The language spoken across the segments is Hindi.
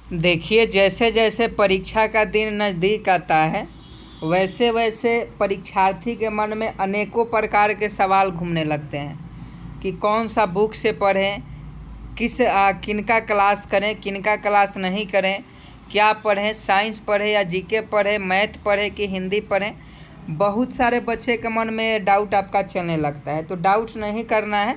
देखिए, जैसे जैसे परीक्षा का दिन नज़दीक आता है वैसे वैसे परीक्षार्थी के मन में अनेकों प्रकार के सवाल घूमने लगते हैं कि कौन सा बुक से पढ़ें, किनका क्लास करें, किनका क्लास नहीं करें, क्या पढ़ें, साइंस पढ़ें या जीके पढ़ें, मैथ पढ़ें कि हिंदी पढ़ें। बहुत सारे बच्चे के मन में डाउट आपका चलने लगता है, तो डाउट नहीं करना है।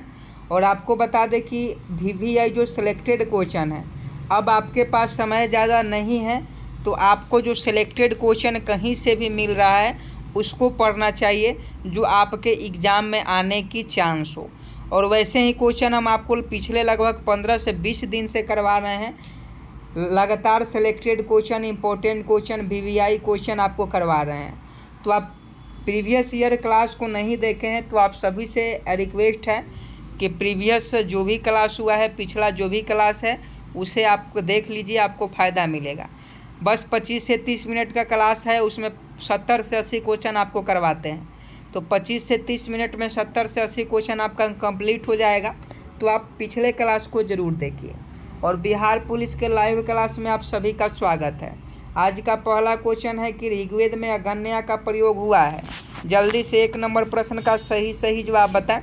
और आपको बता दें कि VVI जो सिलेक्टेड क्वेश्चन है, अब आपके पास समय ज़्यादा नहीं है, तो आपको जो सिलेक्टेड क्वेश्चन कहीं से भी मिल रहा है उसको पढ़ना चाहिए जो आपके एग्ज़ाम में आने की चांस हो। और वैसे ही क्वेश्चन हम आपको पिछले लगभग 15 से 20 दिन से करवा रहे हैं। लगातार selected question, important question, VVI question आपको करवा रहे हैं। तो आप प्रीवियस ईयर क्लास को नहीं देखे हैं तो आप सभी से रिक्वेस्ट है कि प्रीवियस जो भी क्लास हुआ है, पिछला जो भी क्लास है उसे आप देख लीजिए, आपको फ़ायदा मिलेगा। बस 25 से 30 मिनट का क्लास है, उसमें 70 से 80 क्वेश्चन आपको करवाते हैं। तो 25 से 30 मिनट में 70 से 80 क्वेश्चन आपका कंप्लीट हो जाएगा। तो आप पिछले क्लास को ज़रूर देखिए। और बिहार पुलिस के लाइव क्लास में आप सभी का स्वागत है। आज का पहला क्वेश्चन है कि ऋग्वेद में अगन्या का प्रयोग हुआ है। जल्दी से 1 नंबर प्रश्न का सही जवाब बताएं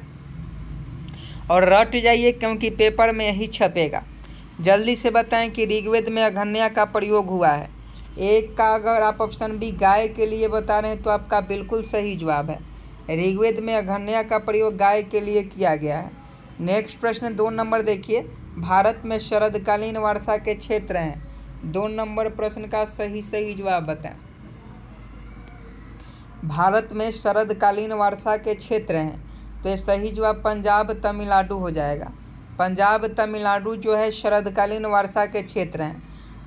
और रट जाइए क्योंकि पेपर में यही छपेगा। जल्दी से बताएं कि ऋग्वेद में अगन्या का प्रयोग हुआ है। एक का अगर आप ऑप्शन बी गाय के लिए बता रहे हैं तो आपका बिल्कुल सही जवाब है। ऋग्वेद में अगन्या का प्रयोग गाय के लिए किया गया है। नेक्स्ट प्रश्न 2 नंबर देखिए, भारत में शरदकालीन वर्षा के क्षेत्र हैं। 2 नंबर प्रश्न का सही जवाब बताएं। भारत में शरदकालीन वर्षा के क्षेत्र हैं, तो सही जवाब पंजाब तमिलनाडु हो जाएगा। पंजाब तमिलनाडु जो है शरदकालीन वर्षा के क्षेत्र हैं।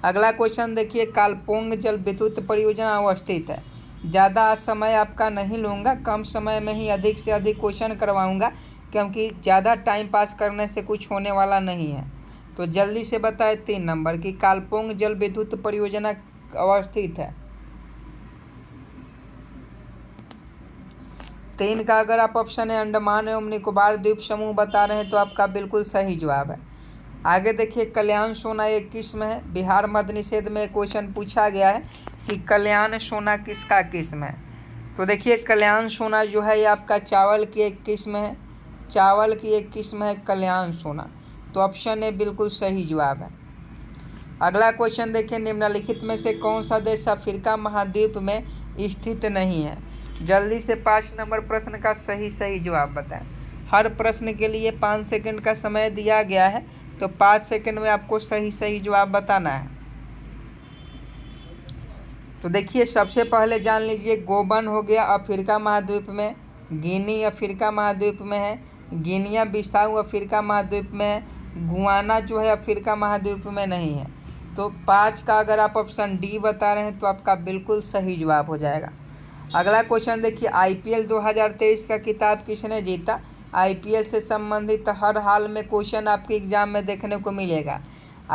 अगला क्वेश्चन देखिए, कालपोंग जल विद्युत परियोजना अवस्थित है। ज़्यादा समय आपका नहीं लूँगा, कम समय में ही अधिक से अधिक क्वेश्चन करवाऊँगा क्योंकि ज़्यादा टाइम पास करने से कुछ होने वाला नहीं है। तो जल्दी से बताएं 3 नंबर की कालपोंग जल विद्युत परियोजना अवस्थित है। 3 का अगर आप ऑप्शन है अंडमान एवं निकोबार द्वीप समूह बता रहे हैं तो आपका बिल्कुल सही जवाब है। आगे देखिए, कल्याण सोना एक किस्म है। बिहार मद्य निषेध में क्वेश्चन पूछा गया है कि कल्याण सोना किसका किस्म है। तो देखिए, कल्याण सोना जो है ये आपका चावल की एक किस्म है। चावल की एक किस्म है कल्याण सोना, तो ऑप्शन ए बिल्कुल सही जवाब है। अगला क्वेश्चन देखिए, निम्नलिखित में से कौन सा देश अफ्रीका महाद्वीप में स्थित नहीं है। जल्दी से 5 नंबर प्रश्न का सही जवाब बताएं। हर प्रश्न के लिए 5 सेकंड का समय दिया गया है, तो 5 सेकंड में आपको सही जवाब बताना है। तो देखिए, सबसे पहले जान लीजिए, गोबन हो गया अफ्रीका महाद्वीप में, गिनी अफ्रीका महाद्वीप में है, गिनिया बिसाऊ अफ्रीका महाद्वीप में है, गुआना जो है अफ्रीका महाद्वीप में नहीं है। तो 5 का अगर आप ऑप्शन डी बता रहे हैं तो आपका बिल्कुल सही जवाब हो जाएगा। अगला क्वेश्चन देखिए, IPL 2023 का खिताब किसने जीता। IPL से संबंधित हर हाल में क्वेश्चन आपके एग्जाम में देखने को मिलेगा।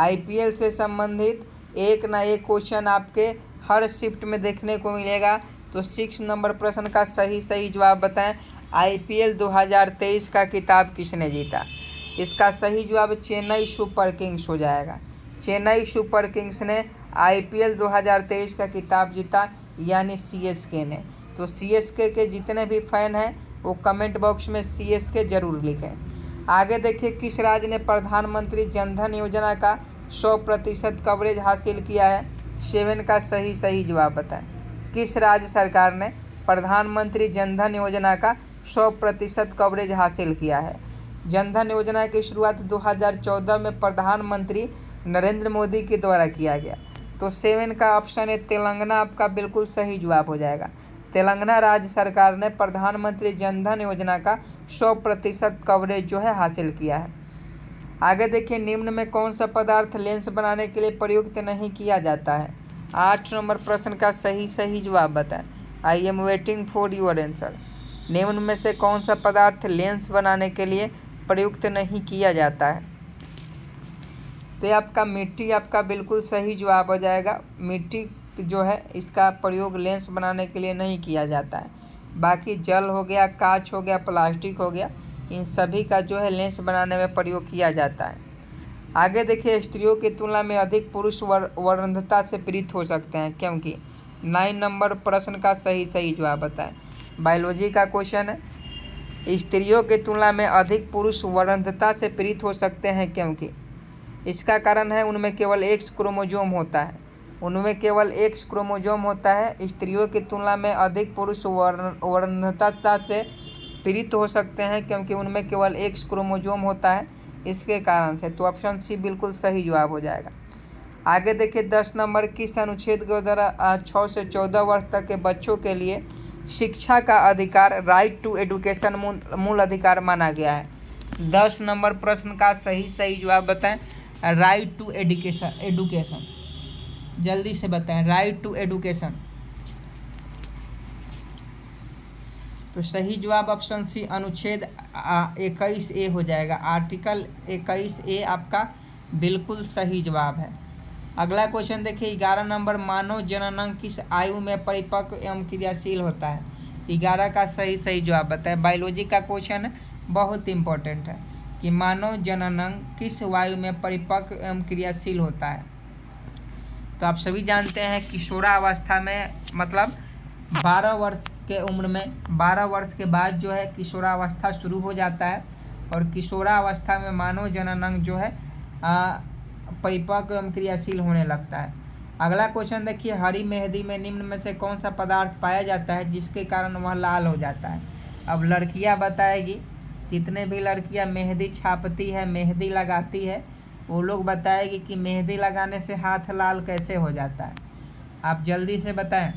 IPL से संबंधित एक ना एक क्वेश्चन आपके हर शिफ्ट में देखने को मिलेगा। तो 6 नंबर प्रश्न का सही जवाब बताएं। IPL 2023 का खिताब किसने जीता। इसका सही जवाब चेन्नई सुपर किंग्स हो जाएगा। चेन्नई सुपर किंग्स ने IPL 2023 का खिताब जीता, यानी CSK ने। तो CSK के जितने भी फैन हैं वो कमेंट बॉक्स में CSK जरूर लिखें। आगे देखिए, किस राज्य ने प्रधानमंत्री जनधन योजना का 100% कवरेज हासिल किया है। 7 का सही जवाब बताएं। किस राज्य सरकार ने प्रधानमंत्री जनधन योजना का 100% कवरेज हासिल किया है। जनधन योजना की शुरुआत 2014 में प्रधानमंत्री नरेंद्र मोदी के द्वारा किया गया। तो 7 का ऑप्शन है तेलंगाना आपका बिल्कुल सही जवाब हो जाएगा। तेलंगाना राज्य सरकार ने प्रधानमंत्री जनधन योजना का 100% कवरेज जो है हासिल किया है। आगे देखिए, निम्न में कौन सा पदार्थ लेंस बनाने के लिए प्रयुक्त नहीं किया जाता है। 8 नंबर प्रश्न का सही जवाब बताएं। I am waiting for your answer. निम्न में से कौन सा पदार्थ लेंस बनाने के लिए प्रयुक्त नहीं किया जाता है। तो आपका मिट्टी आपका बिल्कुल सही जवाब हो जाएगा। मिट्टी जो है इसका प्रयोग लेंस बनाने के लिए नहीं किया जाता है। बाकी जल हो गया, कांच हो गया, प्लास्टिक हो गया, इन सभी का जो है लेंस बनाने में प्रयोग किया जाता है। आगे देखिए, स्त्रियों की तुलना में अधिक पुरुष वंध्यता से पीड़ित हो सकते हैं क्योंकि। 9 नंबर प्रश्न का सही जवाब बताएं। बायोलॉजी का क्वेश्चन है, स्त्रियों की तुलना में अधिक पुरुष वंध्यता से पीड़ित हो सकते हैं क्योंकि। इसका कारण है उनमें केवल एक्स क्रोमोजोम होता है। उनमें केवल एक्स क्रोमोजोम होता है। स्त्रियों की तुलना में अधिक पुरुष वंध्यता से पीड़ित हो सकते हैं क्योंकि उनमें केवल एक्स क्रोमोजोम होता है, इसके कारण से। तो ऑप्शन सी बिल्कुल सही जवाब हो जाएगा। आगे देखिए, 10 नंबर, किस अनुच्छेद के द्वारा 6 से 14 वर्ष तक के बच्चों के लिए शिक्षा का अधिकार, राइट टू एडुकेशन, मूल अधिकार माना गया है। 10 नंबर प्रश्न का सही जवाब बताएं। राइट टू एडुकेशन, जल्दी से बताएं। राइट टू एडुकेशन, तो सही जवाब ऑप्शन सी अनुच्छेद 21A हो जाएगा। आर्टिकल 21A आपका बिल्कुल सही जवाब है। अगला क्वेश्चन देखिए, 11 नंबर, मानव जननांग किस आयु में परिपक्व एवं क्रियाशील होता है। 11 का सही जवाब बताएं। बायोलॉजी का क्वेश्चन बहुत इंपॉर्टेंट है कि मानव जननांग किस वायु में परिपक्व एवं क्रियाशील होता है। तो आप सभी जानते हैं किशोरावस्था में, मतलब 12 वर्ष के उम्र में, 12 वर्ष के बाद जो है किशोरावस्था शुरू हो जाता है और किशोरावस्था में मानव जननांग जो है परिपक्व एवं क्रियाशील होने लगता है। अगला क्वेश्चन देखिए, हरी मेहंदी में निम्न में से कौन सा पदार्थ पाया जाता है जिसके कारण वह लाल हो जाता है। अब लड़कियां बताएगी, जितने भी लड़कियां मेहंदी छापती है, मेहंदी लगाती है, वो लोग बताएगी कि मेहंदी लगाने से हाथ लाल कैसे हो जाता है। आप जल्दी से बताएं,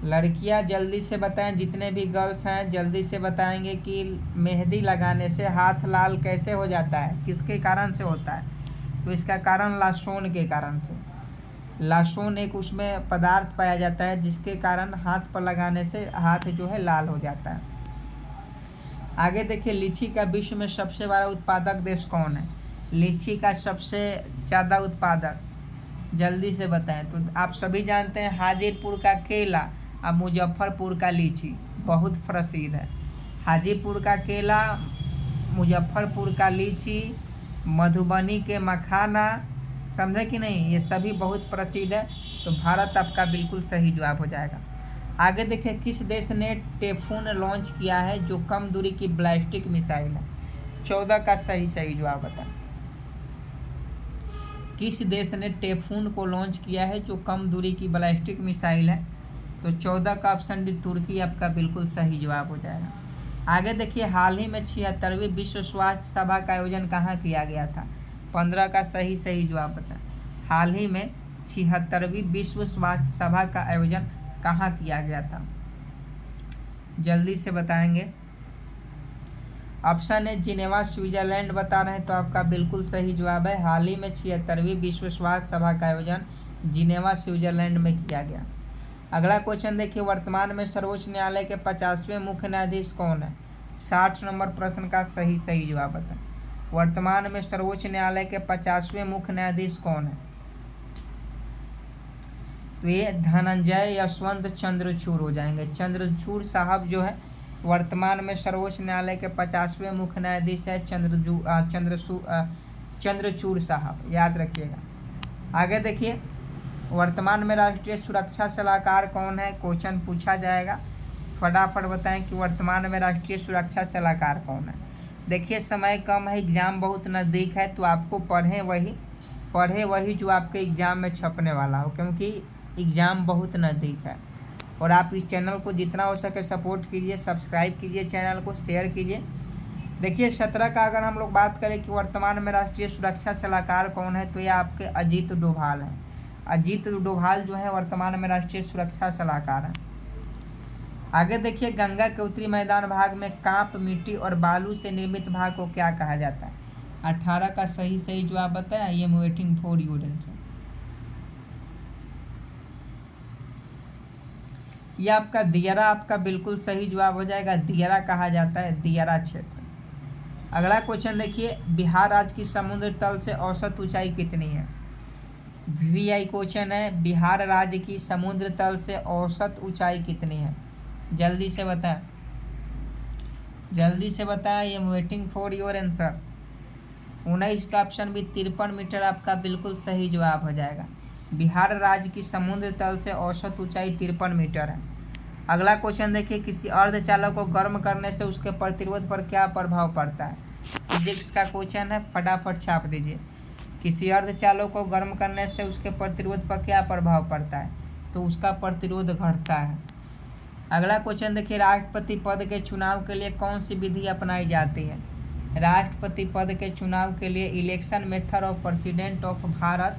लड़कियां जल्दी से बताएं, जितने भी गर्ल्स हैं जल्दी से बताएंगे कि मेहंदी लगाने से हाथ लाल कैसे हो जाता है, किसके कारण से होता है। तो इसका कारण लासोन के कारण से। लासोन एक उसमें पदार्थ पाया जाता है जिसके कारण हाथ पर लगाने से हाथ जो है लाल हो जाता है। आगे देखिए, लीची का विश्व में सबसे बड़ा उत्पादक देश कौन है। लीची का सबसे ज़्यादा उत्पादक, जल्दी से बताएं। तो आप सभी जानते हैं हाजीपुर का केला और मुजफ्फरपुर का लीची बहुत प्रसिद्ध है। हाजीपुर का केला, मुजफ्फरपुर का लीची, मधुबनी के मखाना, समझे कि नहीं, ये सभी बहुत प्रसिद्ध है। तो भारत आपका बिल्कुल सही जवाब हो जाएगा। आगे देखिए, किस देश ने टेफून लॉन्च किया है जो कम दूरी की बैलिस्टिक मिसाइल है। 14 का सही जवाब बताएं। किस देश ने टेफून को लॉन्च किया है जो कम दूरी की बैलिस्टिक मिसाइल है। तो 14 का ऑप्शन डी तुर्की आपका बिल्कुल सही जवाब हो जाएगा। आगे देखिए, हाल ही में 76वीं विश्व स्वास्थ्य सभा का आयोजन कहाँ किया गया था। 15 का सही जवाब बताएं। हाल ही में 76वीं विश्व स्वास्थ्य सभा का आयोजन कहाँ किया गया था, जल्दी से बताएंगे। ऑप्शन है जिनेवा स्विट्जरलैंड बता रहे हैं, तो आपका बिल्कुल सही जवाब है। हाल ही में 76वीं विश्व स्वास्थ्य सभा का आयोजन जिनेवा स्विट्जरलैंड में किया गया। अगला क्वेश्चन देखिए, वर्तमान में सर्वोच्च न्यायालय के 50वें मुख्य न्यायाधीश कौन है। 60 नंबर प्रश्न का सही जवाब बताएं। वर्तमान में सर्वोच्च न्यायालय के 50वें मुख्य न्यायाधीश कौन है। तो ये धनंजय यशवंत चंद्रचूड़ हो जाएंगे। चंद्रचूड़ साहब जो है वर्तमान में सर्वोच्च न्यायालय के 50वें मुख्य न्यायाधीश है। चंद्रचूड़ साहब, याद रखिएगा। आगे देखिए, वर्तमान में राष्ट्रीय सुरक्षा सलाहकार कौन है, क्वेश्चन पूछा जाएगा। फटाफट बताएं कि वर्तमान में राष्ट्रीय सुरक्षा सलाहकार कौन है। देखिए, समय कम है, एग्ज़ाम बहुत नज़दीक है, तो आपको पढ़े वही जो आपके एग्ज़ाम में छपने वाला हो, क्योंकि एग्ज़ाम बहुत नज़दीक है। और आप इस चैनल को जितना हो सके सपोर्ट कीजिए, सब्सक्राइब कीजिए, चैनल को शेयर कीजिए। देखिए, 17 का अगर हम लोग बात करें कि वर्तमान में राष्ट्रीय सुरक्षा सलाहकार कौन है, तो ये आपके अजीत डोभाल हैं। अजीत डोभाल जो है वर्तमान में राष्ट्रीय सुरक्षा सलाहकार हैं। आगे देखिए, गंगा के उत्तरी मैदान भाग में कांप, मिट्टी और बालू से निर्मित भाग को क्या कहा जाता है। 18 का सही जवाब बताएं। I am waiting for you answer. यह आपका दियारा आपका बिल्कुल सही जवाब हो जाएगा। दियारा कहा जाता है, दियारा क्षेत्र। अगला क्वेश्चन देखिए, बिहार राज्य की समुद्र तल से औसत ऊंचाई कितनी है। VI क्वेश्चन है, बिहार राज्य की समुद्र तल से औसत ऊंचाई कितनी है, जल्दी से बताएं। I am waiting for your answer. 19 का ऑप्शन भी 53 मीटर आपका बिल्कुल सही जवाब हो जाएगा। बिहार राज्य की समुद्र तल से औसत ऊंचाई 53 मीटर है। अगला क्वेश्चन देखिए, किसी अर्धचालक को गर्म करने से उसके प्रतिरोध पर क्या प्रभाव पड़ता है। फिजिक्स का क्वेश्चन है, फटाफट छाप दीजिए। किसी अर्धचालक को गर्म करने से उसके प्रतिरोध पर क्या प्रभाव पड़ता है, तो उसका प्रतिरोध घटता है। अगला क्वेश्चन देखिए, राष्ट्रपति पद के चुनाव के लिए कौन सी विधि अपनाई जाती है। राष्ट्रपति पद के चुनाव के लिए election method of president of Bharat,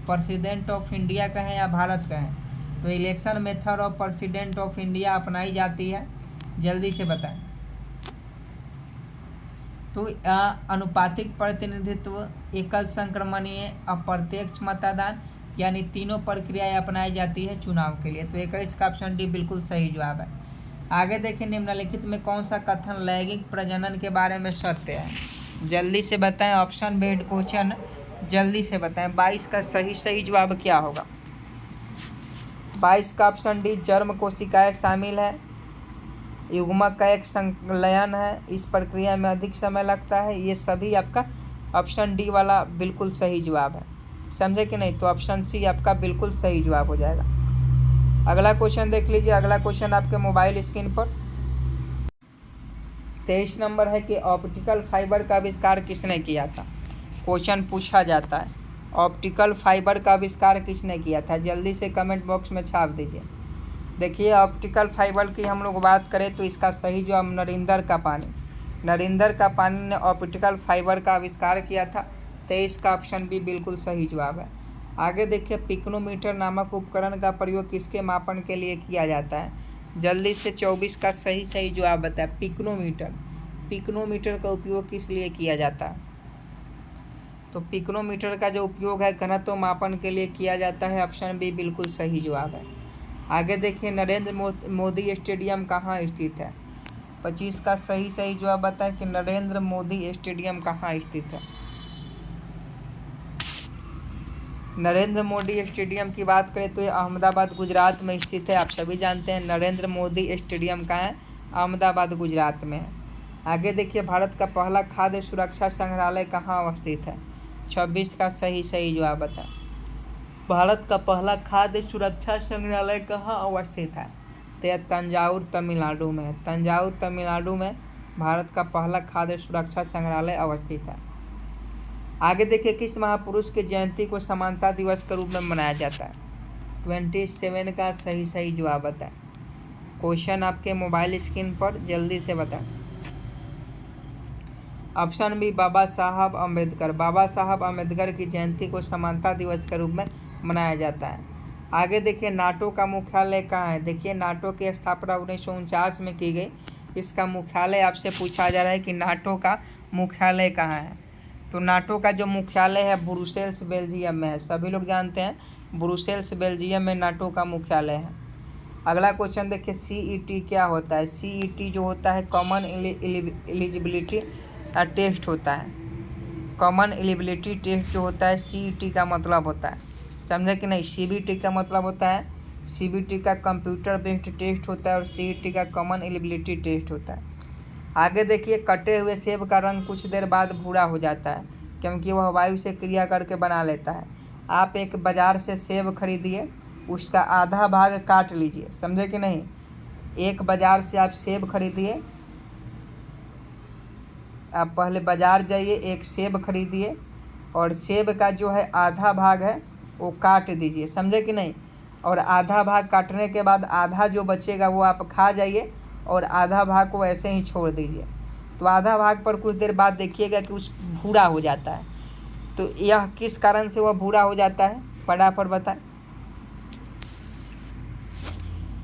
president of India कहें या भारत कहें, तो election method of president of India अपनाई जाती है। जल्दी से बताएं। तो अनुपातिक प्रतिनिधित्व, एकल संक्रमणीय, अप्रत्यक्ष मतदान, यानी तीनों प्रक्रियाएं अपनाई जाती है चुनाव के लिए। तो 21 का ऑप्शन डी बिल्कुल सही जवाब है। आगे देखिए, निम्नलिखित में कौन सा कथन लैंगिक प्रजनन के बारे में सत्य है। जल्दी से बताएं, ऑप्शन बेस्ड क्वेश्चन, जल्दी से बताएं। 22 का सही जवाब क्या होगा। 22 का ऑप्शन डी जर्म कोशिकाएं शामिल है। युग्मक का एक संलयन है, इस प्रक्रिया में अधिक समय लगता है। ये सभी आपका ऑप्शन डी वाला बिल्कुल सही जवाब है। समझे कि नहीं, तो ऑप्शन सी आपका बिल्कुल सही जवाब हो जाएगा। अगला क्वेश्चन देख लीजिए। अगला क्वेश्चन आपके मोबाइल स्क्रीन पर 23 नंबर है कि ऑप्टिकल फाइबर का आविष्कार किसने किया था। क्वेश्चन पूछा जाता है, ऑप्टिकल फाइबर का आविष्कार किसने किया था। जल्दी से कमेंट बॉक्स में छाप दीजिए। देखिए, ऑप्टिकल फाइबर की हम लोग बात करें तो इसका सही जवाब नरेंद्र का पानी, नरेंद्र का पानी ने ऑप्टिकल फाइबर का आविष्कार किया था। 23 का ऑप्शन भी बिल्कुल सही जवाब है। आगे देखिए, पिकोनोमीटर नामक उपकरण का प्रयोग किसके मापन के लिए किया जाता है। जल्दी से 24 का सही जवाब बताएं। पिकोनोमीटर, पिकोनोमीटर का उपयोग किस लिए किया जाता है। तो पिकोनोमीटर का जो उपयोग है घनत्व मापन के लिए किया जाता है। ऑप्शन बी बिल्कुल सही जवाब है। आगे देखिए, नरेंद्र मोदी स्टेडियम कहाँ स्थित है। 25 का सही जवाब बताएं कि नरेंद्र मोदी स्टेडियम कहाँ स्थित है। नरेंद्र मोदी स्टेडियम की बात करें तो ये अहमदाबाद गुजरात में स्थित है। आप सभी जानते हैं नरेंद्र मोदी स्टेडियम कहाँ है, अहमदाबाद गुजरात में है। आगे देखिए, भारत का पहला खाद्य सुरक्षा संग्रहालय कहाँ अवस्थित है। 26 का सही जवाब बताएं। भारत का पहला खाद्य सुरक्षा संग्रहालय कहाँ अवस्थित है, तो यह तंजावुर तमिलनाडु में है। तंजावुर तमिलनाडु में भारत का पहला खाद्य सुरक्षा संग्रहालय अवस्थित है। आगे देखिए, किस महापुरुष की जयंती को समानता दिवस के रूप में मनाया जाता है। 27 का सही जवाब बताएं। क्वेश्चन आपके मोबाइल स्क्रीन पर, जल्दी से बताएं। ऑप्शन बी बाबा साहब अम्बेडकर, बाबा साहब अम्बेडकर की जयंती को समानता दिवस के रूप में मनाया जाता है। आगे देखिए, नाटो का मुख्यालय कहाँ है। देखिए, नाटो की स्थापना 1949 में की गई। इसका मुख्यालय आपसे पूछा जा रहा है कि नाटो का मुख्यालय कहाँ है। तो नाटो का जो मुख्यालय है ब्रुसेल्स बेल्जियम में है। सभी लोग जानते हैं ब्रुसेल्स बेल्जियम में नाटो का मुख्यालय है। अगला क्वेश्चन देखिए, CET क्या होता है। CET जो होता है कॉमन एलिजिबिलिटी टेस्ट होता है। कॉमन एलिजिबिलिटी टेस्ट जो होता है CET का मतलब होता है, समझे कि नहीं। CBT का मतलब होता है, CBT का कंप्यूटर बेस्ड टेस्ट होता है और CET का कॉमन एलिजिबिलिटी टेस्ट होता है। आगे देखिए, कटे हुए सेब का रंग कुछ देर बाद भूरा हो जाता है क्योंकि वह वायु से क्रिया करके बना लेता है। आप एक बाज़ार से सेब खरीदिए, उसका आधा भाग काट लीजिए, समझे कि नहीं। एक बाज़ार से आप सेब खरीदिए, आप पहले बाज़ार जाइए, एक सेब खरीदिए और सेब का जो है आधा भाग है वो काट दीजिए, समझे कि नहीं। और आधा भाग काटने के बाद आधा जो बचेगा वो आप खा जाइए और आधा भाग को ऐसे ही छोड़ दीजिए। तो आधा भाग पर कुछ देर बाद देखिएगा कि उस भूरा हो जाता है। तो यह किस कारण से वह भूरा हो जाता है, फटाफट बताएं।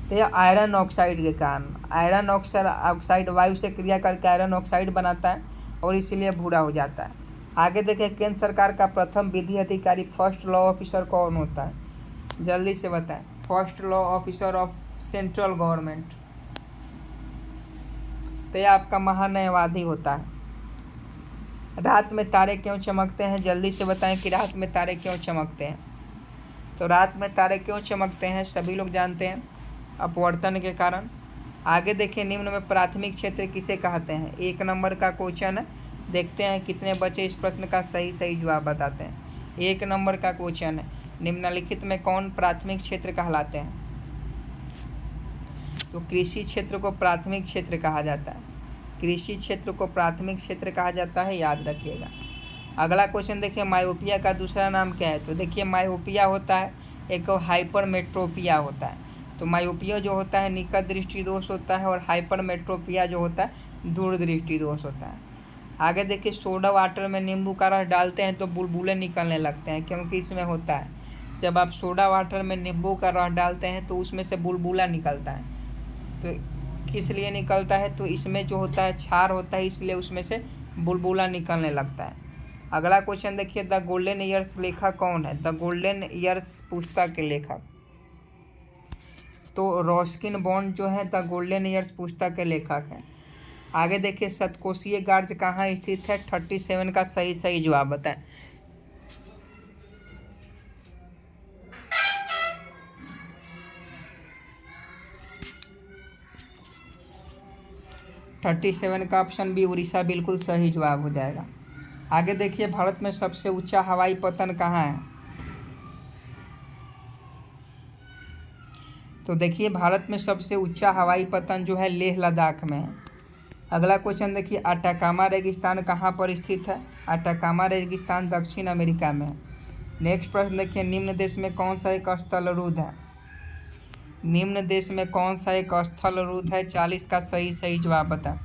तो यह आयरन ऑक्साइड के कारण, आयरन ऑक्साइड वायु से क्रिया करके आयरन ऑक्साइड बनाता है और इसीलिए भूरा हो जाता है। आगे देखिए, केंद्र सरकार का प्रथम विधि अधिकारी फर्स्ट लॉ ऑफिसर कौन होता है। जल्दी से बताएं। First law officer of central government, तो यह आपका महान्यायवादी होता है। रात में तारे क्यों चमकते हैं, जल्दी से बताएं कि रात में तारे क्यों चमकते हैं। तो रात में तारे क्यों चमकते हैं सभी लोग जानते हैं, अपवर्तन के कारण। आगे देखिए, निम्न में प्राथमिक क्षेत्र किसे कहते हैं। 1 नंबर का क्वेश्चन है, देखते हैं कितने बच्चे इस प्रश्न का सही जवाब बताते हैं। 1 नंबर का क्वेश्चन है, निम्नलिखित में कौन प्राथमिक क्षेत्र कहलाते हैं? तो कृषि क्षेत्र को प्राथमिक क्षेत्र कहा जाता है। कृषि क्षेत्र को प्राथमिक क्षेत्र कहा जाता है, याद रखिएगा। अगला क्वेश्चन देखिए, मायोपिया का दूसरा नाम क्या है? तो देखिए मायोपिया होता है, एक हाइपरमेट्रोपिया होता है। तो मायोपिया जो होता है निकट दृष्टि दोष होता है और हाइपरमेट्रोपिया जो होता है दूर दृष्टि दोष होता है। आगे देखिए, सोडा वाटर में नींबू का रस डालते हैं तो बुलबुले निकलने लगते हैं, क्योंकि इसमें होता है जब आप सोडा वाटर में नींबू का रस डालते हैं तो उसमें से बुलबुला निकलता है। तो किस लिए निकलता है? तो इसमें जो होता है क्षार होता है, इसलिए उसमें से बुलबुला निकलने लगता है। अगला क्वेश्चन देखिए, द गोल्डन ईयर्स लेखक कौन है? द गोल्डन ईयर्स पुस्तक के लेखक तो रस्किन बॉन्ड जो है द गोल्डन ईयर्स पुस्तक के लेखक हैं। आगे देखिए, सतकोशीय गार्ज कहाँ स्थित है? 37 का सही जवाब बताएं। का ऑप्शन बी उड़ीसा बिल्कुल सही जवाब हो जाएगा। आगे देखिए, भारत में सबसे ऊंचा हवाई पतन कहाँ है? तो देखिए, भारत में सबसे ऊंचा हवाई पतन जो है लेह लद्दाख में है। अगला क्वेश्चन देखिए, अटाकामा रेगिस्तान कहाँ पर स्थित है? अटाकामा रेगिस्तान दक्षिण अमेरिका में है। नेक्स्ट प्रश्न देखिए, निम्न देश में कौन सा एक स्थल रुद्ध है? निम्न देश में कौन सा एक स्थल रुद्ध है? 40 का सही जवाब बता।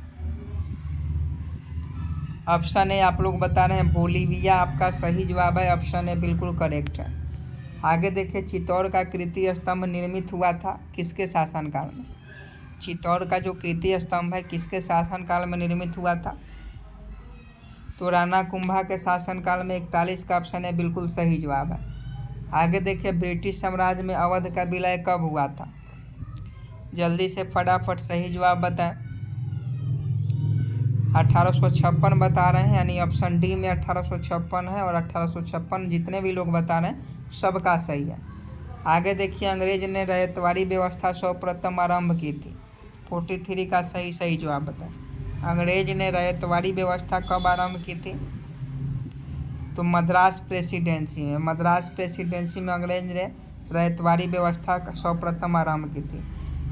ऑप्शन ए आप लोग बता रहे हैं बोलीविया आपका सही जवाब है, ऑप्शन ए बिल्कुल करेक्ट है। आगे देखिए, चित्तौड़ का कीर्ति स्तंभ निर्मित हुआ था किसके शासनकाल में? चित्तौड़ का जो कीर्ति स्तंभ है किसके शासनकाल में निर्मित हुआ था? तो राणा कुंभा के शासनकाल में। 41 का ऑप्शन है बिल्कुल सही जवाब है। आगे देखिए, ब्रिटिश साम्राज्य में अवध का विलय कब हुआ था? जल्दी से फटाफट सही जवाब बताएं। 1856 बता रहे हैं, यानी ऑप्शन डी में 1856 है और 1856 जितने भी लोग बता रहे हैं सबका सही है। आगे देखिए, अंग्रेज ने रैयतवाड़ी व्यवस्था सर्वप्रथम आरंभ की थी। 43 का सही जवाब बताएं। अंग्रेज ने रैयतवाड़ी व्यवस्था कब आरंभ की थी? तो मद्रास प्रेसिडेंसी में। मद्रास प्रेसिडेंसी में अंग्रेज ने रैयतवाड़ी व्यवस्था का सर्वप्रथम आरंभ की थी।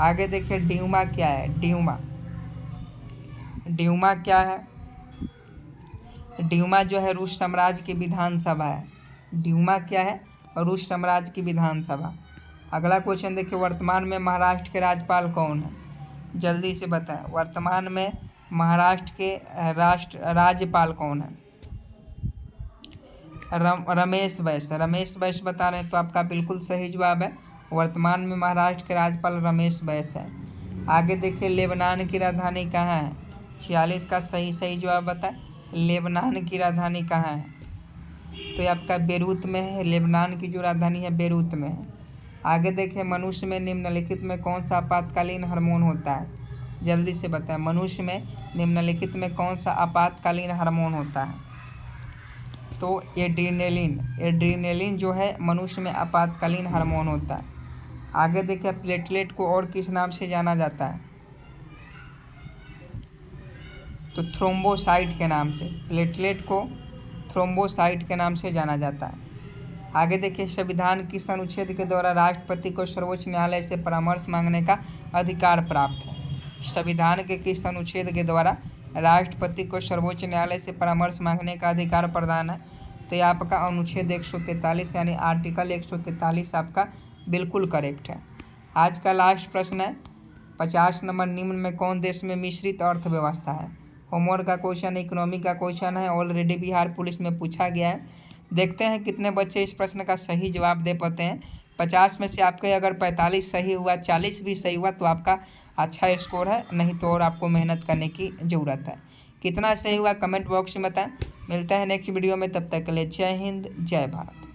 आगे देखिए, ड्यूमा क्या है? ड्यूमा क्या है? ड्यूमा जो है रूस साम्राज्य की विधानसभा है। ड्यूमा क्या है? रूस साम्राज्य की विधानसभा। अगला क्वेश्चन देखिए, वर्तमान में महाराष्ट्र के राज्यपाल कौन है? जल्दी से बताएं, वर्तमान में महाराष्ट्र के राज्यपाल कौन है? रमेश बैस बता रहे हैं, तो आपका बिल्कुल सही जवाब है। वर्तमान में महाराष्ट्र के राज्यपाल रमेश बैस है। आगे देखिए, लेबनान की राजधानी कहाँ है? 46 का सही जवाब बताएं। लेबनान की राजधानी कहाँ है? तो ये आपका बेरूत में है। लेबनान की जो राजधानी है बेरूत में है। आगे देखिए, मनुष्य में निम्नलिखित में कौन सा आपातकालीन हार्मोन होता है? जल्दी से बताएं, मनुष्य में निम्नलिखित में कौन सा आपातकालीन हार्मोन होता है? तो एड्रीनेलिन जो है मनुष्य में आपातकालीन हार्मोन होता है। आगे देखिए, प्लेटलेट को और किस नाम से जाना जाता है? तो थ्रोम्बोसाइट के नाम से। प्लेटलेट को थ्रोम्बोसाइट के नाम से जाना जाता है। आगे देखिए, संविधान किस अनुच्छेद के द्वारा राष्ट्रपति को सर्वोच्च न्यायालय से परामर्श मांगने का अधिकार प्राप्त है? संविधान के किस अनुच्छेद के द्वारा राष्ट्रपति को सर्वोच्च न्यायालय से परामर्श मांगने का अधिकार प्रदान है? तो ये आपका अनुच्छेद 143 यानी आर्टिकल 143 आपका बिल्कुल करेक्ट है। आज का लास्ट प्रश्न है 50 नंबर, निम्न में कौन देश में मिश्रित अर्थव्यवस्था है? होमवर्क का क्वेश्चन, इकोनॉमी का क्वेश्चन है, ऑलरेडी बिहार पुलिस में पूछा गया है। देखते हैं कितने बच्चे इस प्रश्न का सही जवाब दे पाते हैं। 50 में से आपके अगर 45 सही हुआ, 40 भी सही हुआ तो आपका अच्छा स्कोर है, नहीं तो और आपको मेहनत करने की ज़रूरत है। कितना सही हुआ कमेंट बॉक्स में बताएं। मिलता है नेक्स्ट वीडियो में, तब तक के लिए जय हिंद जय भारत।